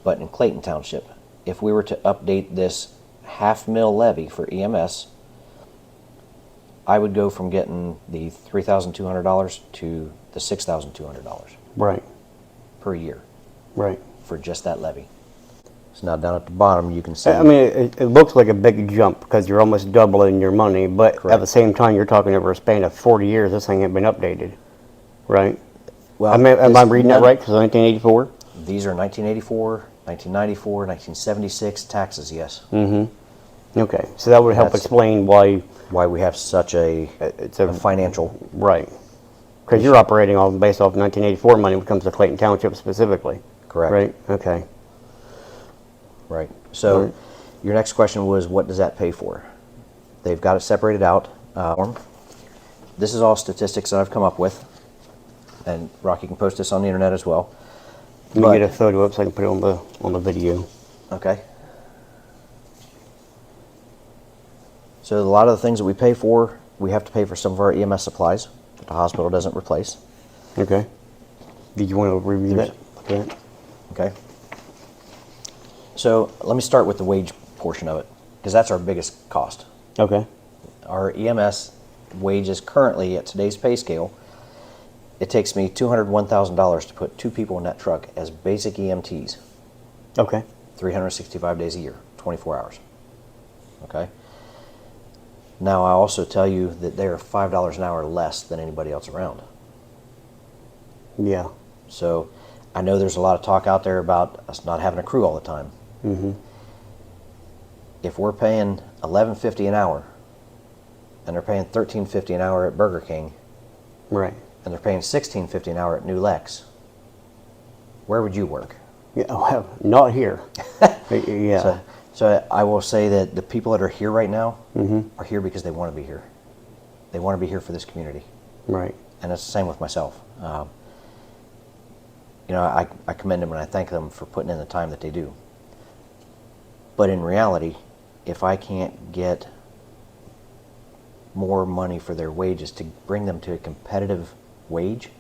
But in Clayton Township, if we were to update this $500,000 levy for EMS, I would go from getting the $3,200 to the $6,200 Right. per year Right. for just that levy. So now down at the bottom you can see. I mean, it looks like a big jump because you're almost doubling your money, but Correct. at the same time, you're talking over a span of 40 years. This thing ain't been updated, right? Well, am I reading that right? Because 1984. These are 1984, 1994, 1976 taxes. Yes. Okay, so that would help That's explain why we have such a financial right. Because you're operating all based off 1984 money when it comes to Clayton Township specifically. correct. Right. Okay. Right. So Right. your next question was, what does that pay for? They've got it separated out. This is all statistics that I've come up with, and Rocky can post this on the internet as well. Let me get a photo up so I can put it on the video. Okay. So a lot of the things that we pay for, we have to pay for some of our EMS supplies that the hospital doesn't replace. Okay. Did you want to review that? Okay. Okay. So let me start with the wage portion of it, because that's our biggest cost. Okay. Our EMS wages currently at today's pay scale, it takes me $201,000 to put 2 people in that truck as basic EMTs, Okay. 365 days a year, 24 hours. Okay. Now I also tell you that they are $5 an hour less than anybody else around. Yeah. So I know there's a lot of talk out there about us not having a crew all the time. If we're paying $11.50 an hour, and they're paying $13.50 an hour at Burger King, Right. and they're paying $16.50 an hour at New Lex, where would you work? Yeah. Well, not here. Yeah. So I will say that the people that are here right now are here because they want to be here. They want to be here for this community. Right. And it's the same with myself. I commend them and I thank them for putting in the time that they do. But in reality, if I can't get more money for their wages to bring them to a competitive wage,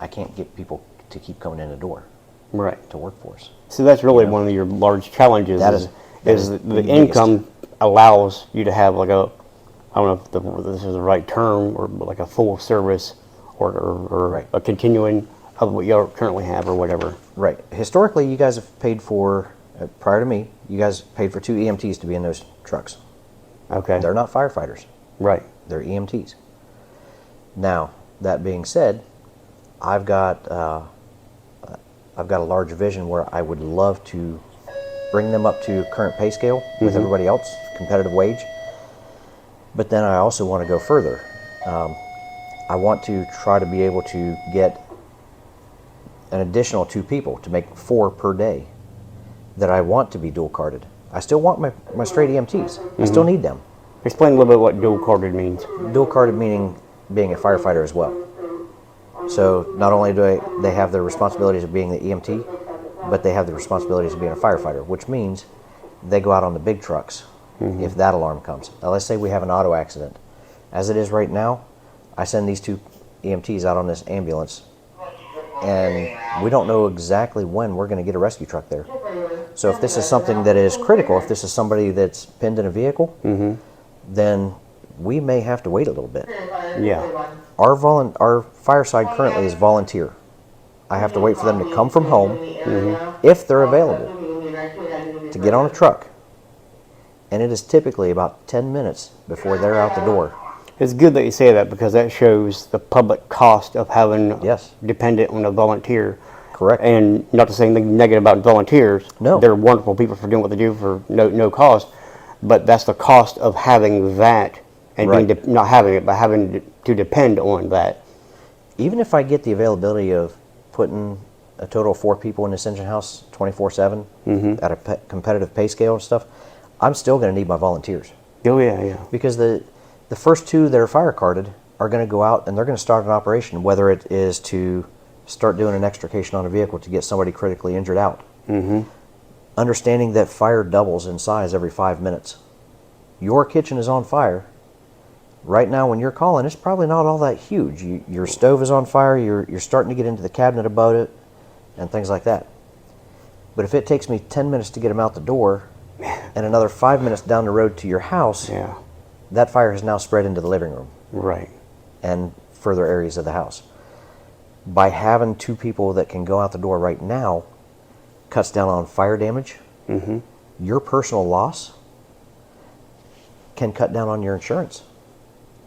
I can't get people to keep coming in the door Right. to work for us. So that's really one of your large challenges. That is the the biggest. income allows you to have like a, I don't know if this is the right term, or like a full service or Right. a continuing of what you currently have or whatever. Right. Historically, you guys have paid for, prior to me, you guys paid for 2 EMTs to be in those trucks. Okay. They're not firefighters. Right. They're EMTs. Now, that being said, I've got a large vision where I would love to bring them up to current pay scale with everybody else, competitive wage. But then I also want to go further. I want to try to be able to get an additional 2 people to make 4 per day that I want to be dual carded. I still want my straight EMTs. I still need them. Explain a little bit what dual carded means. Dual carded meaning being a firefighter as well. So not only do they have the responsibilities of being the EMT, but they have the responsibilities of being a firefighter, which means they go out on the big trucks if that alarm comes. Now let's say we have an auto accident. As it is right now, I send these 2 EMTs out on this ambulance, and we don't know exactly when we're going to get a rescue truck there. So if this is something that is critical, if this is somebody that's pinned in a vehicle, then we may have to wait a little bit. Yeah. Our fireside currently is volunteer. I have to wait for them to come from home, if they're available, to get on a truck. And it is typically about 10 minutes before they're out the door. It's good that you say that because that shows the public cost of having Yes. dependent on a volunteer. Correct. And not to say anything negative about volunteers. No. They're wonderful people for doing what they do for no cost. But that's the cost of having that and Right. being not having it, but having to depend on that. Even if I get the availability of putting a total of 4 people in this engine house 24/7 at a competitive pay scale and stuff, I'm still going to need my volunteers. Oh, yeah, yeah. Because the first 2 that are fire carded are going to go out and they're going to start an operation, whether it is to start doing an extrication on a vehicle to get somebody critically injured out. Understanding that fire doubles in size every 5 minutes. Your kitchen is on fire. Right now when you're calling, it's probably not all that huge. Your stove is on fire, you're starting to get into the cabinet above it, and things like that. But if it takes me 10 minutes to get them out the door and another 5 minutes down the road to your house, Yeah. that fire has now spread into the living room Right. and further areas of the house. By having 2 people that can go out the door right now, cuts down on fire damage. Mm-hmm. Your personal loss can cut down on your insurance.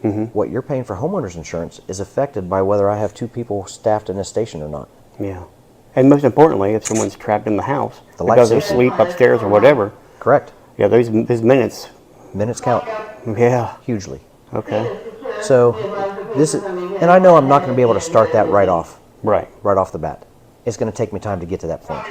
Mm-hmm. What you're paying for homeowners insurance is affected by whether I have 2 people staffed in this station or not. Yeah. And most importantly, if someone's trapped in the house The life because they're safety. asleep upstairs or whatever, Correct. yeah, those minutes, Minutes count yeah. hugely. Okay. So this is, and I know I'm not going to be able to start that right off Right. the bat. It's going to take me time to get to that point.